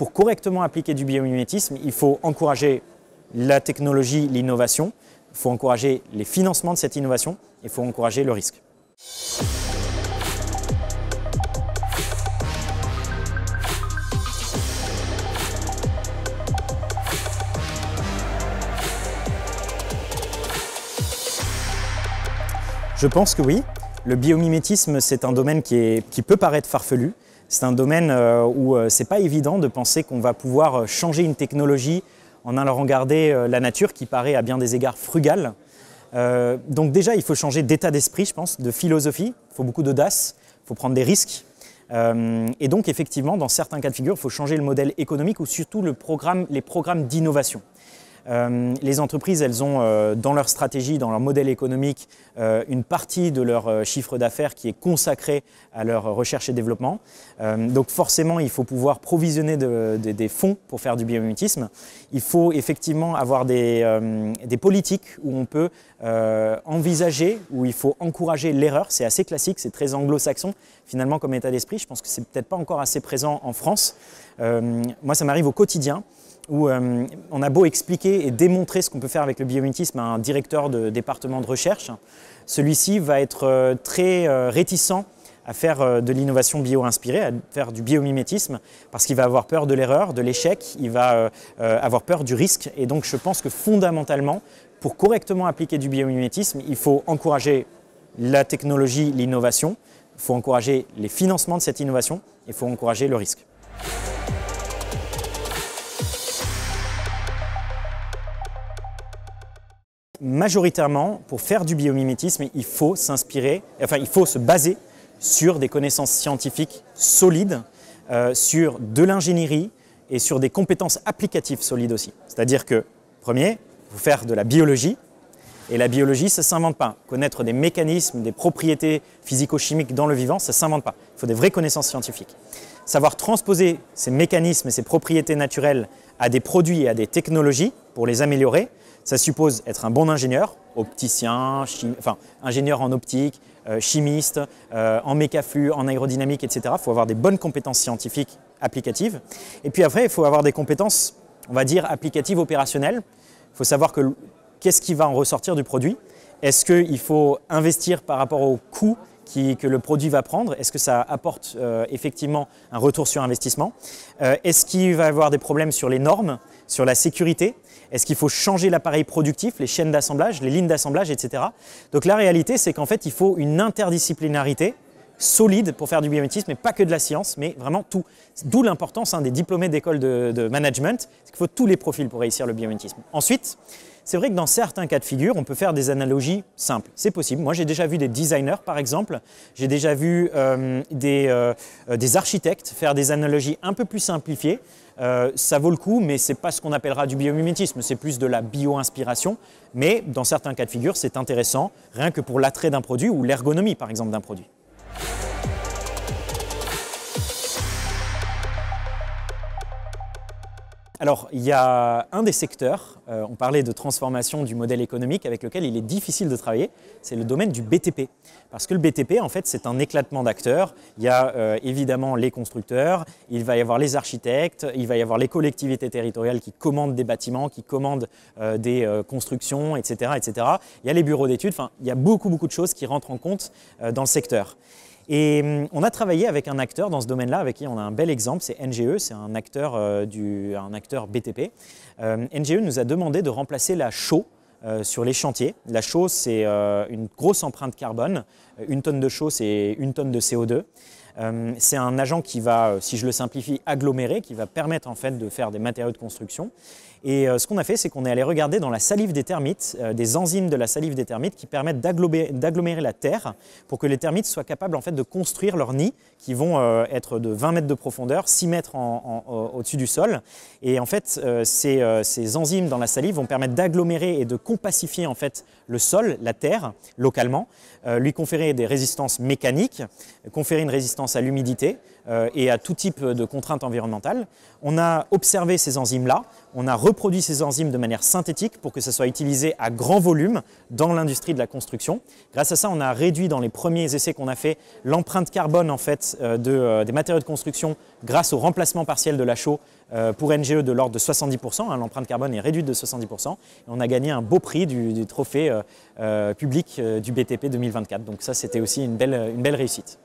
pour correctement appliquer du biomimétisme, il faut encourager la technologie, l'innovation, il faut encourager les financements de cette innovation, il faut encourager le risque. Je pense que oui. Le biomimétisme, c'est un domaine qui peut paraître farfelu. C'est un domaine où ce n'est pas évident de penser qu'on va pouvoir changer une technologie en allant regarder la nature qui paraît à bien des égards frugale. Donc déjà, il faut changer d'état d'esprit, je pense, de philosophie. Il faut beaucoup d'audace, il faut prendre des risques. Et donc effectivement, dans certains cas de figure, il faut changer le modèle économique ou surtout les programmes d'innovation. Les entreprises, elles ont dans leur stratégie, dans leur modèle économique, une partie de leur chiffre d'affaires qui est consacrée à leur recherche et développement. Donc forcément, il faut pouvoir provisionner des fonds pour faire du biomimétisme. Il faut effectivement avoir des politiques où on peut envisager, où il faut encourager l'erreur. C'est assez classique, c'est très anglo-saxon finalement comme état d'esprit. Je pense que c'est peut-être pas encore assez présent en France. Moi, ça m'arrive au quotidien, où on a beau expliquer et démontrer ce qu'on peut faire avec le biomimétisme à un directeur de département de recherche, celui-ci va être très réticent à faire de l'innovation bio-inspirée, à faire du biomimétisme, parce qu'il va avoir peur de l'erreur, de l'échec, il va avoir peur du risque. Et donc je pense que fondamentalement, pour correctement appliquer du biomimétisme, il faut encourager la technologie, l'innovation, il faut encourager les financements de cette innovation, il faut encourager le risque. Majoritairement, pour faire du biomimétisme, il faut se baser sur des connaissances scientifiques solides, sur de l'ingénierie et sur des compétences applicatives solides aussi. C'est-à-dire que, premier, il faut faire de la biologie, et la biologie, ça ne s'invente pas. Connaître des mécanismes, des propriétés physico-chimiques dans le vivant, ça ne s'invente pas. Il faut des vraies connaissances scientifiques. Savoir transposer ces mécanismes et ces propriétés naturelles à des produits et à des technologies pour les améliorer, ça suppose être un bon ingénieur, opticien, ingénieur en optique, chimiste, en mécaflux, en aérodynamique, etc. Il faut avoir des bonnes compétences scientifiques applicatives. Et puis après, il faut avoir des compétences, on va dire, applicatives opérationnelles. Il faut savoir qu'est-ce qui va en ressortir du produit. Est-ce qu'il faut investir par rapport au coût que le produit va prendre? Est-ce que ça apporte effectivement un retour sur investissement? Est-ce qu'il va y avoir des problèmes sur les normes, sur la sécurité? Est-ce qu'il faut changer l'appareil productif, les chaînes d'assemblage, les lignes d'assemblage, etc. Donc la réalité, c'est qu'en fait, il faut une interdisciplinarité solide pour faire du biomimétisme, mais pas que de la science, mais vraiment tout. D'où l'importance des diplômés d'école de management, c'est qu'il faut tous les profils pour réussir le biomimétisme. Ensuite, c'est vrai que dans certains cas de figure, on peut faire des analogies simples. C'est possible. Moi, j'ai déjà vu des designers, par exemple. J'ai déjà vu des architectes faire des analogies un peu plus simplifiées. Ça vaut le coup, mais ce n'est pas ce qu'on appellera du biomimétisme. C'est plus de la bio-inspiration. Mais dans certains cas de figure, c'est intéressant, rien que pour l'attrait d'un produit ou l'ergonomie, par exemple, d'un produit. Alors, il y a un des secteurs, on parlait de transformation du modèle économique avec lequel il est difficile de travailler, c'est le domaine du BTP. Parce que le BTP, en fait, c'est un éclatement d'acteurs. Il y a évidemment les constructeurs, il va y avoir les architectes, il va y avoir les collectivités territoriales qui commandent des bâtiments, qui commandent des constructions, etc., etc. Il y a les bureaux d'études, enfin, il y a beaucoup de choses qui rentrent en compte dans le secteur. Et on a travaillé avec un acteur dans ce domaine-là, avec qui on a un bel exemple, c'est NGE, c'est un acteur BTP. NGE nous a demandé de remplacer la chaux sur les chantiers. La chaux, c'est une grosse empreinte carbone. Une tonne de chaux, c'est une tonne de CO2. C'est un agent qui va, si je le simplifie, agglomérer, qui va permettre en fait de faire des matériaux de construction. Et ce qu'on a fait, c'est qu'on est allé regarder dans la salive des termites, des enzymes de la salive des termites qui permettent d'agglomérer la terre pour que les termites soient capables en fait, de construire leurs nids qui vont être de 20 mètres de profondeur, 6 mètres au-dessus du sol. Et en fait, ces enzymes dans la salive vont permettre d'agglomérer et de compacifier en fait, le sol, la terre, localement, lui conférer des résistances mécaniques, conférer une résistance résistance à l'humidité et à tout type de contraintes environnementales. On a observé ces enzymes-là, on a reproduit ces enzymes de manière synthétique pour que ça soit utilisé à grand volume dans l'industrie de la construction. Grâce à ça, on a réduit dans les premiers essais qu'on a fait l'empreinte carbone en fait, des matériaux de construction grâce au remplacement partiel de la chaux pour NGE de l'ordre de 70%. Hein, l'empreinte carbone est réduite de 70%. Et on a gagné un beau prix du trophée public du BTP 2024. Donc ça, c'était aussi une belle réussite.